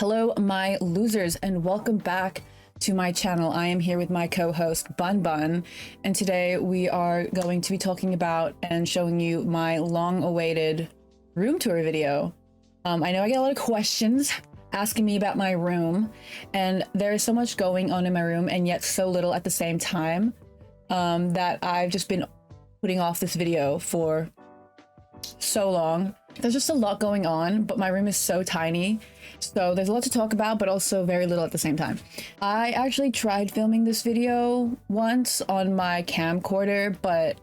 Hello, my losers, and welcome back to my channel. I am here with my co-host Bun Bun, and today we are going to be talking about and showing you my long-awaited room tour video. I know I get a lot of questions asking me about my room, and there is so much going on in my room and yet so little at the same time that I've just been putting off this video for so long. There's just a lot going on, but my room is so tiny, so there's a lot to talk about, but also very little at the same time. I actually tried filming this video once on my camcorder, but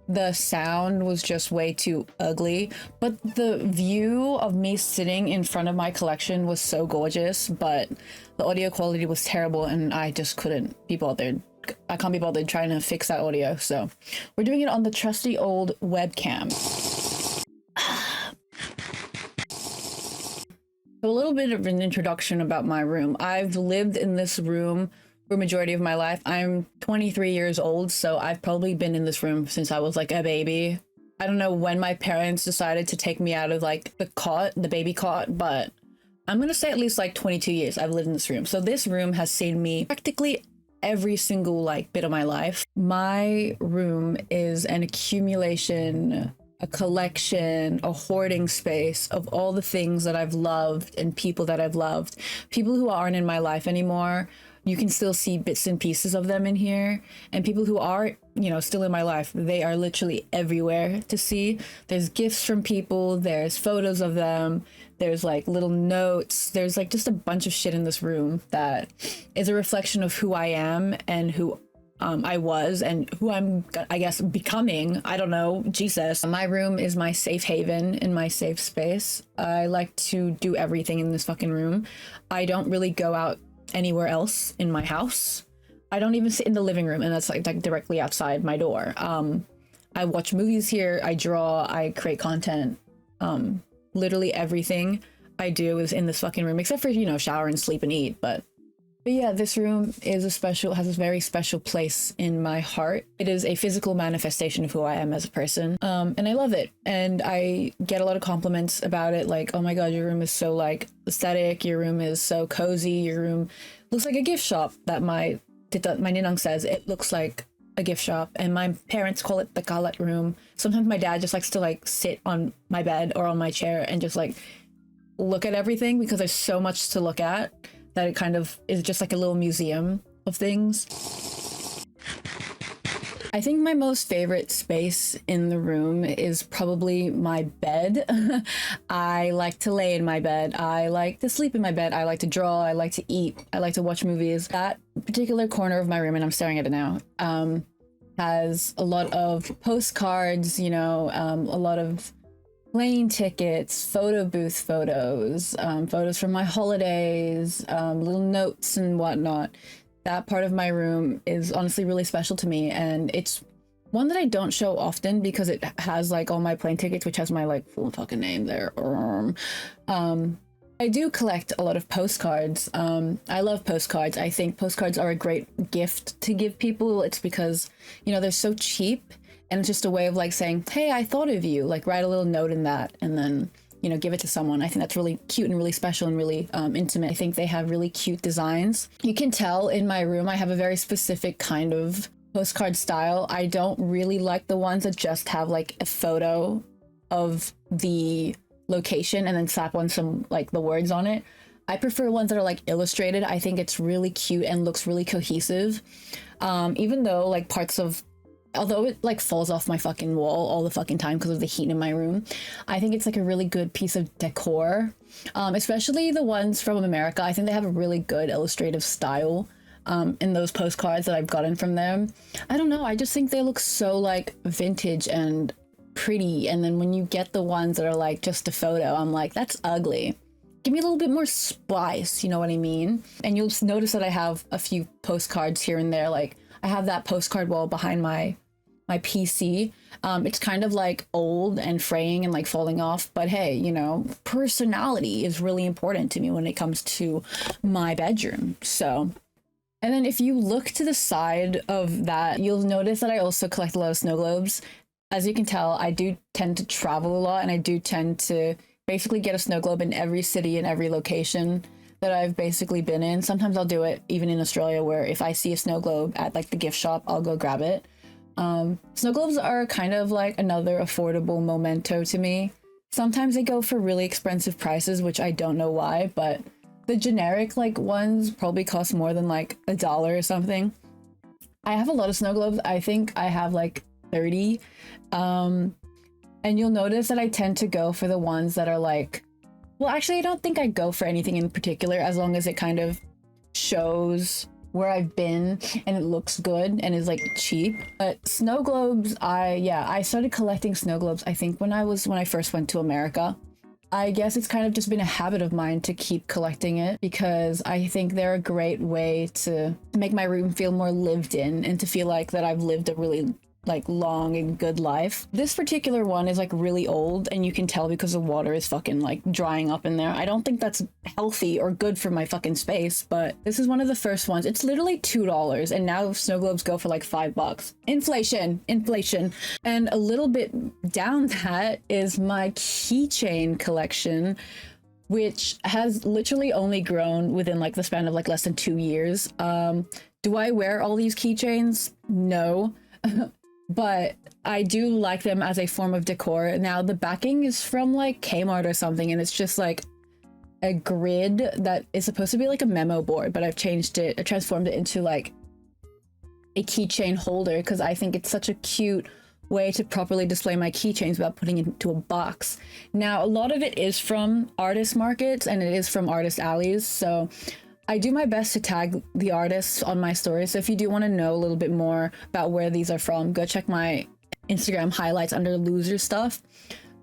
the sound was just way too ugly. But the view of me sitting in front of my collection was so gorgeous, but the audio quality was terrible and I just couldn't be bothered. I can't be bothered trying to fix that audio, so we're doing it on the trusty old webcam. So a little bit of an introduction about my room. I've lived in this room for a majority of my life. I'm 23 years old, so I've probably been in this room since I was like a baby. I don't know when my parents decided to take me out of like the cot, the baby cot, but I'm gonna say at least like 22 years I've lived in this room. So this room has seen me practically every single like bit of my life. My room is an accumulation, a collection, a hoarding space of all the things that I've loved and people that I've loved. People who aren't in my life anymore, you can still see bits and pieces of them in here. And people who are, you know, still in my life, they are literally everywhere to see. There's gifts from people, there's photos of them, there's like little notes, there's like just a bunch of shit in this room that is a reflection of who I am and who I was and who I'm, I guess, becoming. I don't know, Jesus. My room is my safe haven and my safe space. I like to do everything in this fucking room. I don't really go out anywhere else in my house. I don't even sit in the living room, and that's like directly outside my door. I watch movies here, I draw, I create content. Literally everything I do is in this fucking room, except for, you know, shower and sleep and eat, but yeah, this room is has a very special place in my heart. It is a physical manifestation of who I am as a person. And I love it. And I get a lot of compliments about it. Like, oh my God, your room is so like aesthetic. Your room is so cozy. Your room looks like a gift shop. That my ninang says it looks like a gift shop. And my parents call it the kalat room. Sometimes my dad just likes to like sit on my bed or on my chair and just like look at everything because there's so much to look at that it kind of is just like a little museum of things. I think my most favorite space in the room is probably my bed. I like to lay in my bed. I like to sleep in my bed. I like to draw. I like to eat. I like to watch movies. That particular corner of my room, and I'm staring at it now, has a lot of postcards, you know, a lot of plane tickets, photo booth photos, photos from my holidays, little notes and whatnot. That part of my room is honestly really special to me, and it's one that I don't show often because it has like all my plane tickets, which has my like full fucking name there. I do collect a lot of postcards. I love postcards. I think postcards are a great gift to give people. It's because, you know, they're so cheap. And it's just a way of like saying, hey, I thought of you, like write a little note in that and then, you know, give it to someone. I think that's really cute and really special and really intimate. I think they have really cute designs. You can tell in my room, I have a very specific kind of postcard style. I don't really like the ones that just have like a photo of the location and then slap on some like the words on it. I prefer ones that are like illustrated. I think it's really cute and looks really cohesive. Even though like although it like falls off my fucking wall all the fucking time because of the heat in my room, I think it's like a really good piece of decor, especially the ones from America. I think they have a really good illustrative style in those postcards that I've gotten from them. I don't know, I just think they look so like vintage and pretty, and then when you get the ones that are like just a photo, I'm like, that's ugly. Give me a little bit more spice, you know what I mean? And you'll notice that I have a few postcards here and there. Like I have that postcard wall behind my PC. It's kind of like old and fraying and like falling off, but hey, you know, personality is really important to me when it comes to my bedroom. So, and then if you look to the side of that, you'll notice that I also collect a lot of snow globes. As you can tell, I do tend to travel a lot, and I do tend to basically get a snow globe in every city and every location that I've basically been in. Sometimes I'll do it even in Australia, where if I see a snow globe at like the gift shop, I'll go grab it. Snow globes are kind of like another affordable memento to me. Sometimes they go for really expensive prices, which I don't know why, but the generic like ones probably cost more than like $1 or something. I have a lot of snow globes. I think I have like 30. And you'll notice that I tend to go for the ones that are like, well, actually, I don't think I go for anything in particular, as long as it kind of shows where I've been and it looks good and is like cheap. But snow globes, I started collecting snow globes, I think when I first went to America. I guess it's kind of just been a habit of mine to keep collecting it, because I think they're a great way to make my room feel more lived in and to feel like that I've lived a really like long and good life. This particular one is like really old, and you can tell because the water is fucking like drying up in there. I don't think that's healthy or good for my fucking space, but this is one of the first ones. It's literally $2, and now snow globes go for like $5. Inflation. And a little bit down that is my keychain collection, which has literally only grown within like the span of like less than 2 years. Do I wear all these keychains? No. But I do like them as a form of decor. Now the backing is from like Kmart or something, and it's just like a grid that is supposed to be like a memo board, but I've changed it, I transformed it into like a keychain holder, because I think it's such a cute way to properly display my keychains without putting it into a box. Now a lot of it is from artist markets and it is from artist alleys, so I do my best to tag the artists on my story. So if you do want to know a little bit more about where these are from, go check my Instagram highlights under loser stuff.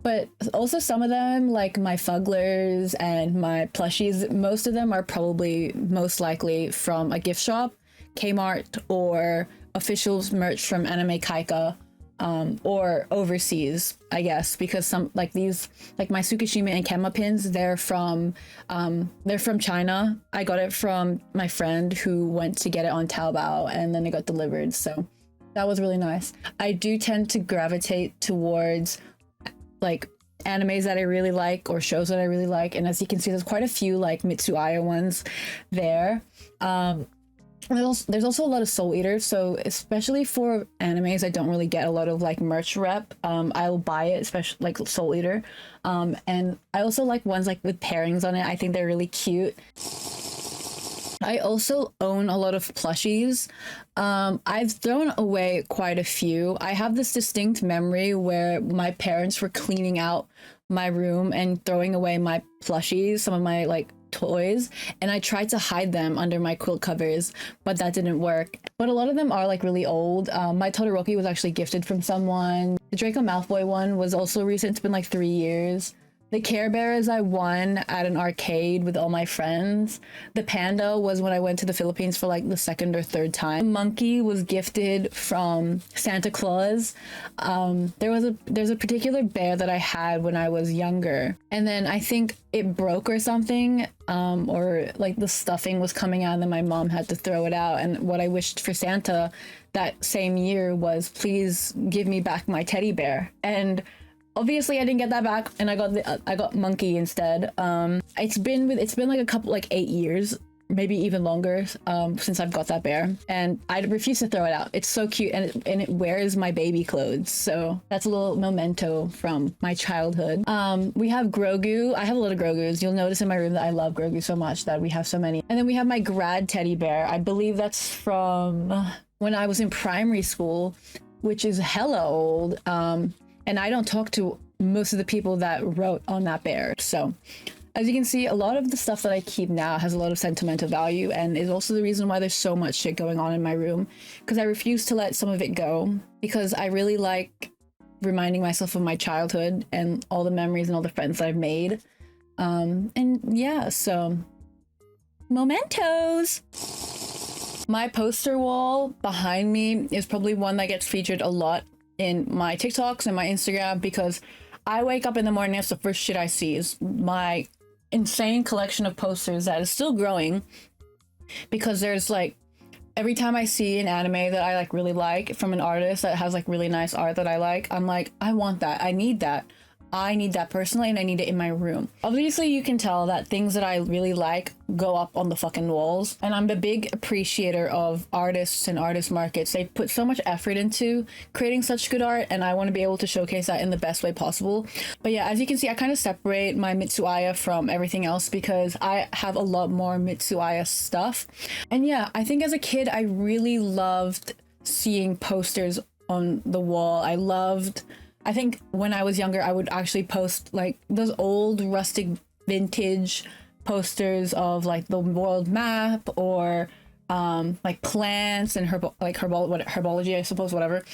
But also some of them, like my Fugglers and my Plushies, most of them are probably most likely from a gift shop, Kmart, or official merch from Anime Kaika, or overseas, I guess, because some like these, like my Tsukishima and Kenma pins, they're from China. I got it from my friend who went to get it on Taobao, and then it got delivered, so that was really nice. I do tend to gravitate towards like animes that I really like or shows that I really like, and as you can see, there's quite a few like Mitsuaya ones there. There's also a lot of Soul Eaters, so especially for animes, I don't really get a lot of like merch rep. I'll buy it, especially like Soul Eater, and I also like ones like with pairings on it. I think they're really cute. I also own a lot of plushies. I've thrown away quite a few. I have this distinct memory where my parents were cleaning out my room and throwing away my plushies, some of my like toys, and I tried to hide them under my quilt covers, but that didn't work. But a lot of them are like really old. My Todoroki was actually gifted from someone. The Draco Malfoy one was also recent. It's been like 3 years. The Care Bears I won at an arcade with all my friends. The panda was when I went to the Philippines for like the second or third time. The monkey was gifted from Santa Claus. There's a particular bear that I had when I was younger, and then I think it broke or something, or like the stuffing was coming out and then my mom had to throw it out. And what I wished for Santa that same year was, please give me back my teddy bear. And obviously I didn't get that back, and I got monkey instead. It's been like a couple, like 8 years, maybe even longer, since I've got that bear, and I refuse to throw it out. It's so cute, and it wears my baby clothes, so that's a little memento from my childhood. We have Grogu. I have a lot of Grogus. You'll notice in my room that I love Grogu so much that we have so many. And then we have my grad teddy bear. I believe that's from when I was in primary school, which is hella old. And I don't talk to most of the people that wrote on that bear. So as you can see, a lot of the stuff that I keep now has a lot of sentimental value, and is also the reason why there's so much shit going on in my room, because I refuse to let some of it go, because I really like reminding myself of my childhood and all the memories and all the friends that I've made. And yeah, so mementos. My poster wall behind me is probably one that gets featured a lot in my TikToks and my Instagram, because I wake up in the morning, that's the first shit I see is my insane collection of posters that is still growing, because there's like, every time I see an anime that I like really like from an artist that has like really nice art that I like, I'm like, I want that, I need that. I need that personally, and I need it in my room. Obviously, you can tell that things that I really like go up on the fucking walls. And I'm a big appreciator of artists and artist markets. They put so much effort into creating such good art, and I want to be able to showcase that in the best way possible. But yeah, as you can see, I kind of separate my Mitsuaya from everything else because I have a lot more Mitsuaya stuff. And yeah, I think as a kid, I really loved seeing posters on the wall. I think when I was younger, I would actually post like those old rustic vintage posters of like the world map or like plants and herbology, I suppose, whatever.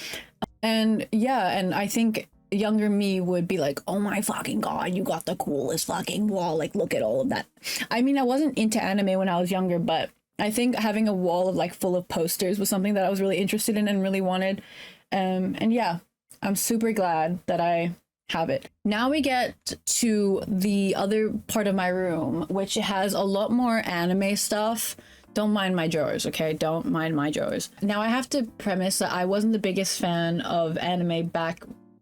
And yeah, and I think younger me would be like, oh my fucking god, you got the coolest fucking wall, like look at all of that. I mean, I wasn't into anime when I was younger, but I think having a wall of like full of posters was something that I was really interested in and really wanted. And yeah, I'm super glad that I have it. Now we get to the other part of my room, which has a lot more anime stuff. Don't mind my drawers, okay? Don't mind my drawers. Now I have to premise that I wasn't the biggest fan of anime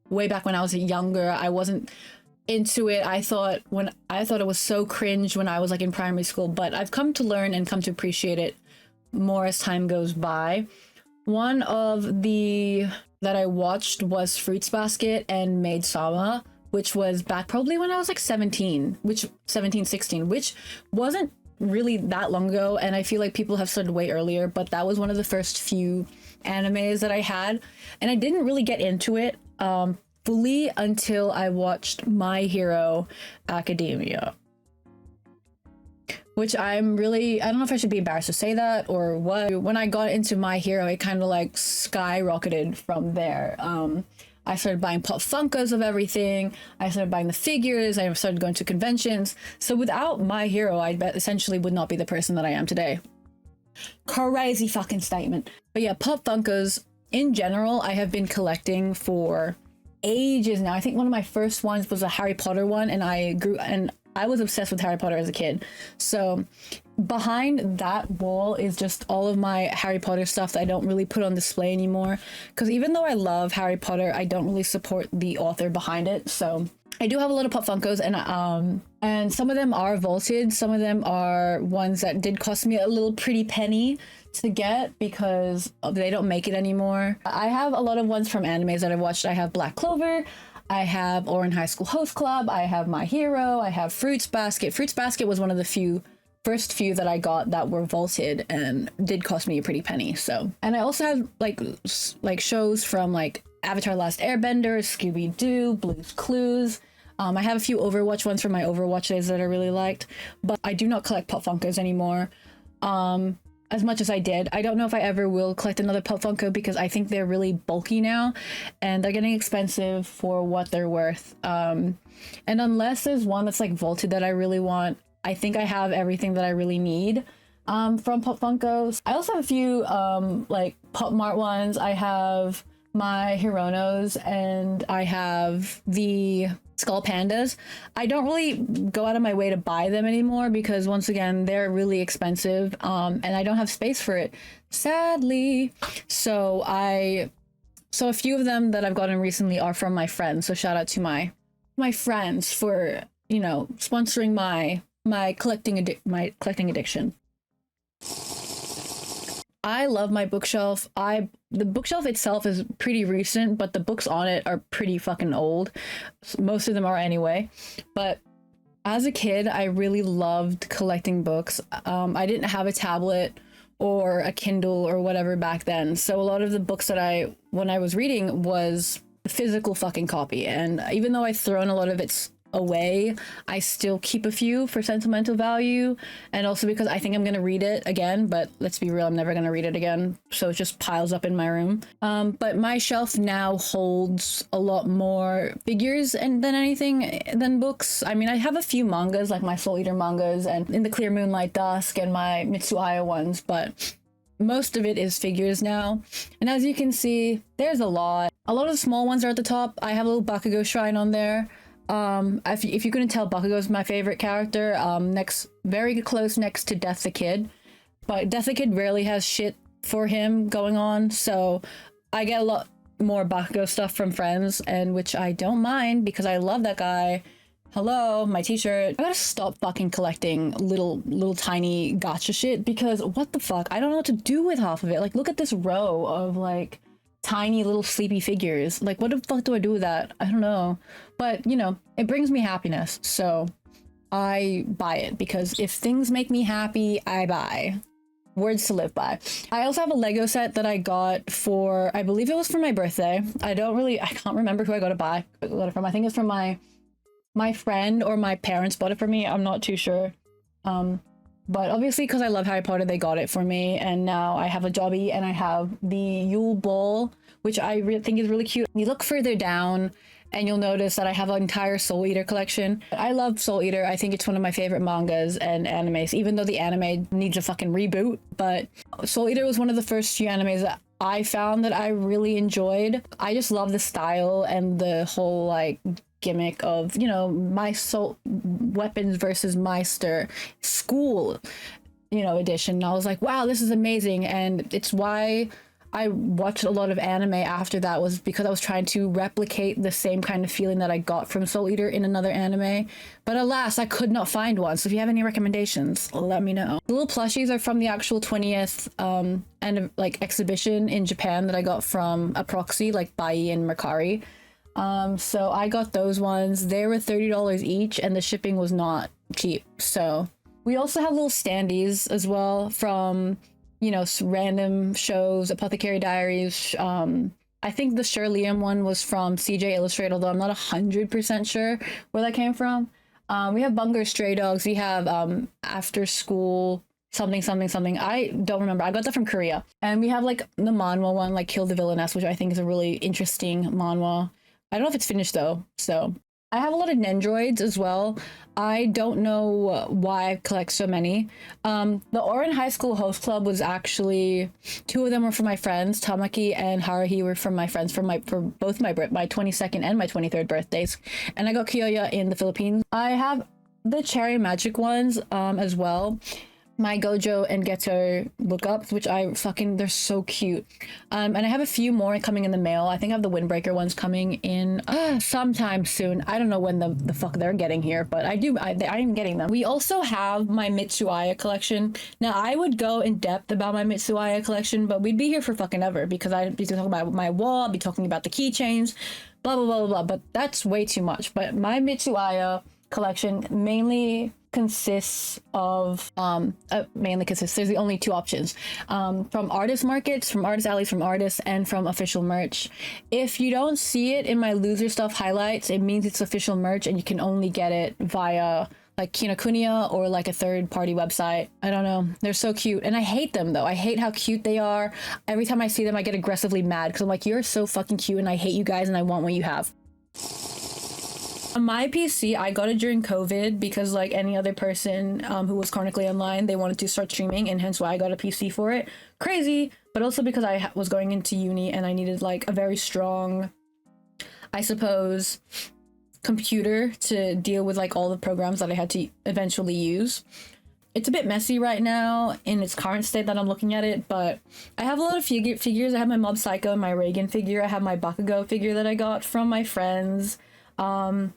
way back when I was younger. I wasn't into it. I thought it was so cringe when I was like in primary school, but I've come to learn and come to appreciate it more as time goes by. One of the that I watched was Fruits Basket and Maid Sama, which was back probably when I was like 16, which wasn't really that long ago, and I feel like people have started way earlier, but that was one of the first few animes that I had, and I didn't really get into it fully until I watched My Hero Academia, which I don't know if I should be embarrassed to say that or what. When I got into My Hero, it kind of like skyrocketed from there. I started buying pop Funkos of everything. I started buying the figures. I started going to conventions. So without My Hero, I essentially would not be the person that I am today. Crazy fucking statement. But yeah, pop Funkos in general, I have been collecting for ages now. I think one of my first ones was a Harry Potter one, and I was obsessed with Harry Potter as a kid. So behind that wall is just all of my Harry Potter stuff that I don't really put on display anymore. Because even though I love Harry Potter, I don't really support the author behind it. So I do have a lot of Pop Funkos, and some of them are vaulted. Some of them are ones that did cost me a little pretty penny to get because they don't make it anymore. I have a lot of ones from animes that I've watched. I have Black Clover, I have Ouran High School Host Club, I have My Hero, I have Fruits Basket. Fruits Basket was one of the first few that I got that were vaulted and did cost me a pretty penny. So, and I also have like shows from like Avatar: Last Airbender, Scooby-Doo, Blue's Clues. I have a few Overwatch ones from my Overwatch days that I really liked, but I do not collect Pop Funkos anymore. As much as I did. I don't know if I ever will collect another Pop Funko because I think they're really bulky now and they're getting expensive for what they're worth. And unless there's one that's like vaulted that I really want, I think I have everything that I really need from Pop Funkos. I also have a few like Pop Mart ones. I have my Hironos and I have the Skull Pandas. I don't really go out of my way to buy them anymore because once again they're really expensive and I don't have space for it, sadly. So a few of them that I've gotten recently are from my friends, so shout out to my friends for, you know, sponsoring my collecting addiction. I love my bookshelf. The bookshelf itself is pretty recent, but the books on it are pretty fucking old. Most of them are anyway. But as a kid, I really loved collecting books. I didn't have a tablet or a Kindle or whatever back then. So a lot of the books that when I was reading was a physical fucking copy. And even though I've thrown a lot of it away, I still keep a few for sentimental value, and also because I think I'm gonna read it again, but let's be real, I'm never gonna read it again, so it just piles up in my room. But my shelf now holds a lot more figures than anything than books. I mean, I have a few mangas, like my Soul Eater mangas and In the Clear Moonlight Dusk and my Mitsuaya ones, but most of it is figures now. And as you can see, there's a lot of the small ones are at the top. I have a little Bakugo shrine on there. If you couldn't tell, Bakugo is my favorite character, very close next to Death the Kid, but Death the Kid rarely has shit for him going on, so I get a lot more Bakugo stuff from friends, and which I don't mind because I love that guy. Hello, my t-shirt. I gotta stop fucking collecting little tiny gacha shit because what the fuck? I don't know what to do with half of it. Like, look at this row of like tiny little sleepy figures. Like, what the fuck do I do with that? I don't know. But, you know, it brings me happiness. So I buy it because if things make me happy, I buy. Words to live by. I also have a Lego set that I got for, I believe it was for my birthday. I can't remember who I got it from. I think it's from my friend or my parents bought it for me. I'm not too sure. But obviously because I love Harry Potter, they got it for me. And now I have a Jobby and I have the Yule Ball, which I think is really cute. You look further down and you'll notice that I have an entire Soul Eater collection. I love Soul Eater. I think it's one of my favorite mangas and animes, even though the anime needs a fucking reboot. But Soul Eater was one of the first few animes that I found that I really enjoyed. I just love the style and the whole like gimmick of, you know, my soul weapons versus Meister school, you know, edition. And I was like, wow, this is amazing. And it's why I watched a lot of anime after that, was because I was trying to replicate the same kind of feeling that I got from Soul Eater in another anime. But alas, I could not find one. So if you have any recommendations, let me know. The little plushies are from the actual 20th and like exhibition in Japan that I got from a proxy like Bai and Mercari. So I got those ones. They were $30 each and the shipping was not cheap. So we also have little standees as well from, you know, random shows, Apothecary Diaries. I think the Shirleyum one was from CJ Illustrated, although I'm not 100% sure where that came from. We have Bunker Stray Dogs. We have After School something. I don't remember. I got that from Korea. And we have like the manhwa one, like Kill the Villainess, which I think is a really interesting manhwa. I don't know if it's finished though. So I have a lot of Nendroids as well. I don't know why I collect so many. The Orin High School Host Club was actually, two of them were for my friends. Tamaki and Haruhi were from my friends for both my 22nd and my 23rd birthdays. And I got Kyoya in the Philippines. I have the Cherry Magic ones as well. My Gojo and Geto lookups, which they're so cute. And I have a few more coming in the mail. I think I have the Windbreaker ones coming in sometime soon. I don't know when the fuck they're getting here, but I am getting them. We also have my Mitsuaya collection. Now I would go in depth about my Mitsuaya collection, but we'd be here for fucking ever because I'd be talking about my wall, I'd be talking about the keychains, blah, blah, blah, blah, blah. But that's way too much. But my Mitsuaya collection mainly consists of there's the only two options, from artist markets, from artist alleys, from artists, and from official merch. If you don't see it in my loser stuff highlights, it means it's official merch and you can only get it via like Kinokuniya or like a third-party website. I don't know, they're so cute and I hate them though. I hate how cute they are. Every time I see them I get aggressively mad because I'm like, you're so fucking cute and I hate you guys and I want what you have. On my PC, I got it during COVID because like any other person who was chronically online, they wanted to start streaming and hence why I got a PC for it. Crazy, but also because I was going into uni and I needed like a very strong, I suppose, computer to deal with like all the programs that I had to eventually use. It's a bit messy right now in its current state that I'm looking at it, but I have a lot of figures. I have my Mob Psycho and my Reagan figure. I have my Bakugo figure that I got from my friends. And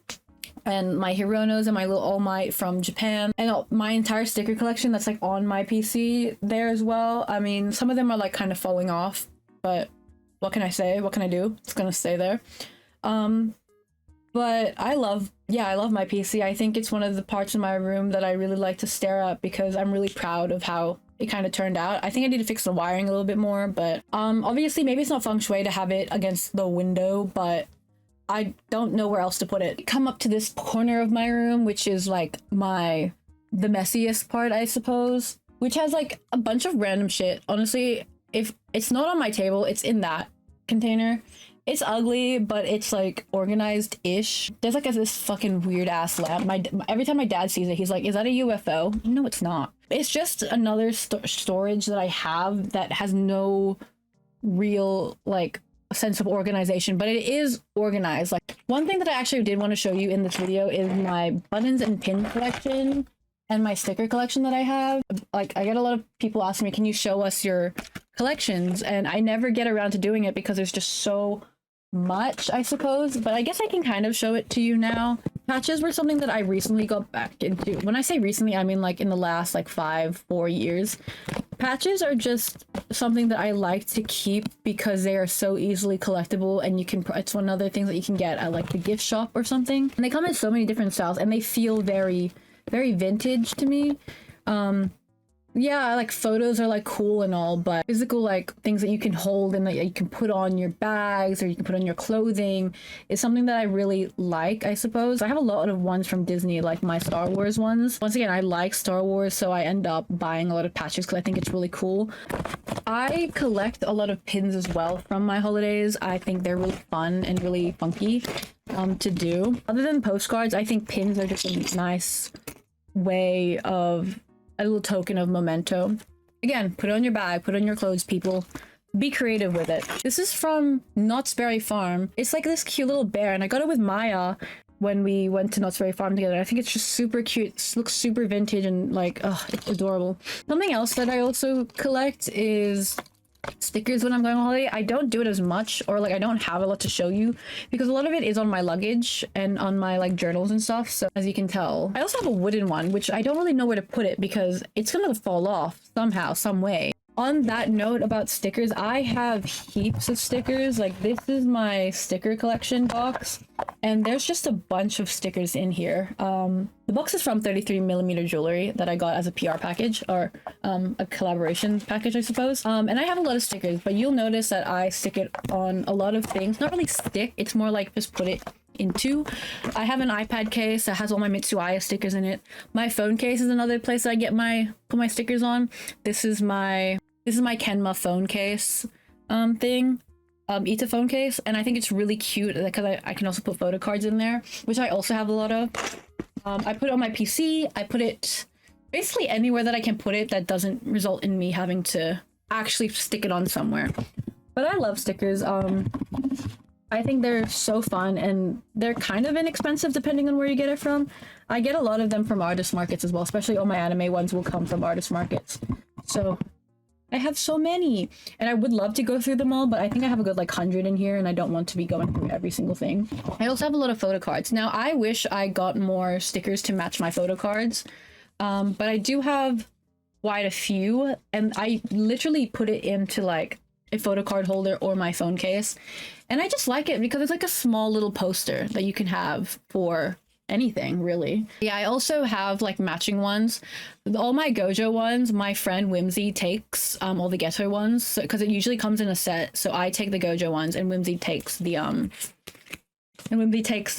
my Hironos and my little All Might from Japan, and my entire sticker collection that's like on my PC there as well. I mean, some of them are like kind of falling off, but what can I say? What can I do? It's gonna stay there. But I love my PC. I think it's one of the parts of my room that I really like to stare at because I'm really proud of how it kind of turned out. I think I need to fix the wiring a little bit more, but obviously maybe it's not feng shui to have it against the window, but I don't know where else to put it. Come up to this corner of my room, which is like the messiest part, I suppose, which has like a bunch of random shit. Honestly, if it's not on my table, it's in that container. It's ugly, but it's like organized-ish. There's like this fucking weird ass lamp. Every time my dad sees it, he's like, is that a UFO? No, it's not. It's just another storage that I have that has no real like sense of organization, but it is organized. Like, one thing that I actually did want to show you in this video is my buttons and pin collection and my sticker collection that I have. Like, I get a lot of people asking me, can you show us your collections? And I never get around to doing it because there's just so much, I suppose, but I guess I can kind of show it to you now. Patches were something that I recently got back into. When I say recently, I mean like in the last like 4 years. Patches are just something that I like to keep because they are so easily collectible, and you can, it's one of the things that you can get at like the gift shop or something. And they come in so many different styles, and they feel very, very vintage to me. Yeah, like photos are like cool and all, but physical like things that you can hold and that you can put on your bags or you can put on your clothing is something that I really like, I suppose. I have a lot of ones from Disney, like my Star Wars ones. Once again, I like Star Wars, so I end up buying a lot of patches because I think it's really cool. I collect a lot of pins as well from my holidays. I think they're really fun and really funky to do. Other than postcards, I think pins are just a nice way of a little token of memento. Again, put it on your bag, put it on your clothes, people. Be creative with it. This is from Knott's Berry Farm. It's like this cute little bear, and I got it with Maya when we went to Knott's Berry Farm together. I think it's just super cute. It looks super vintage and like, oh, it's adorable. Something else that I also collect is stickers when I'm going on holiday. I don't do it as much, or like I don't have a lot to show you because a lot of it is on my luggage and on my like journals and stuff. So as you can tell, I also have a wooden one, which I don't really know where to put it because it's gonna fall off somehow, some way. On that note about stickers, I have heaps of stickers. Like this is my sticker collection box, and there's just a bunch of stickers in here. The box is from 33mm Jewelry that I got as a PR package, or a collaboration package, I suppose. And I have a lot of stickers, but you'll notice that I stick it on a lot of things. Not really stick, it's more like just put it into. I have an iPad case that has all my Mitsuaya stickers in it. My phone case is another place that I get put my stickers on. This is my Kenma phone case thing, Ita phone case, and I think it's really cute because I can also put photo cards in there, which I also have a lot of. I put it on my PC. I put it basically anywhere that I can put it that doesn't result in me having to actually stick it on somewhere. But I love stickers. I think they're so fun, and they're kind of inexpensive depending on where you get it from. I get a lot of them from artist markets as well, especially all my anime ones will come from artist markets. So I have so many, and I would love to go through them all, but I think I have a good like 100 in here, and I don't want to be going through every single thing. I also have a lot of photo cards. Now, I wish I got more stickers to match my photo cards, but I do have quite a few, and I literally put it into like a photo card holder or my phone case, and I just like it because it's like a small little poster that you can have for anything, really. Yeah, I also have like matching ones. All my Gojo ones, my friend Whimsy takes all the Ghetto ones, because it usually comes in a set. So I take the Gojo ones, and Whimsy takes the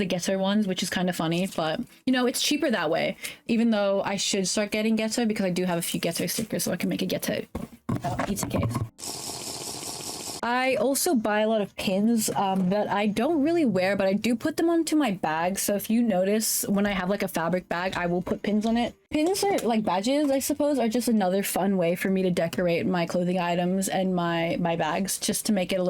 Ghetto ones, which is kind of funny, but you know, it's cheaper that way. Even though I should start getting Ghetto because I do have a few Ghetto stickers, so I can make a Ghetto pizza case. I also buy a lot of pins that I don't really wear, but I do put them onto my bag. So if you notice, when I have like a fabric bag, I will put pins on it. Pins are like badges, I suppose, are just another fun way for me to decorate my clothing items and my bags, just to make it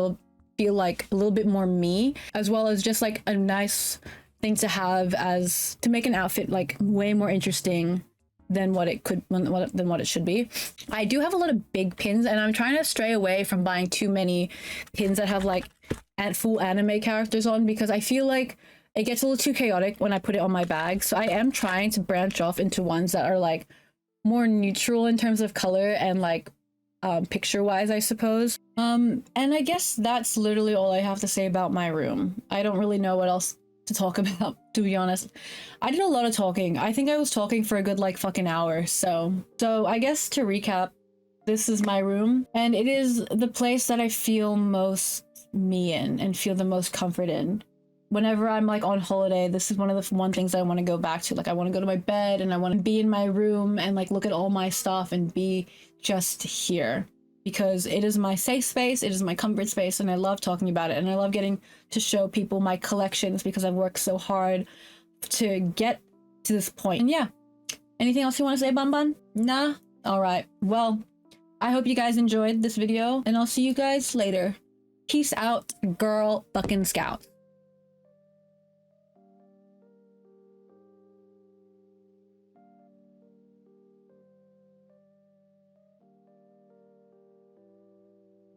feel like a little bit more me, as well as just like a nice thing to have as to make an outfit like way more interesting than what it should be. I do have a lot of big pins, and I'm trying to stray away from buying too many pins that have like full anime characters on, because I feel like it gets a little too chaotic when I put it on my bag. So I am trying to branch off into ones that are like more neutral in terms of color and like picture wise, I suppose. And I guess that's literally all I have to say about my room. I don't really know what else to talk about, to be honest. I did a lot of talking. I think I was talking for a good like fucking hour. So I guess to recap, this is my room, and it is the place that I feel most me in and feel the most comfort in. Whenever I'm like on holiday, this is one of the things I want to go back to. Like I want to go to my bed and I want to be in my room and like look at all my stuff and be just here, because it is my safe space, it is my comfort space, and I love talking about it, and I love getting to show people my collections because I've worked so hard to get to this point. And yeah, anything else you want to say, Bun Bun? Nah? Alright, well, I hope you guys enjoyed this video, and I'll see you guys later. Peace out, girl fucking scout.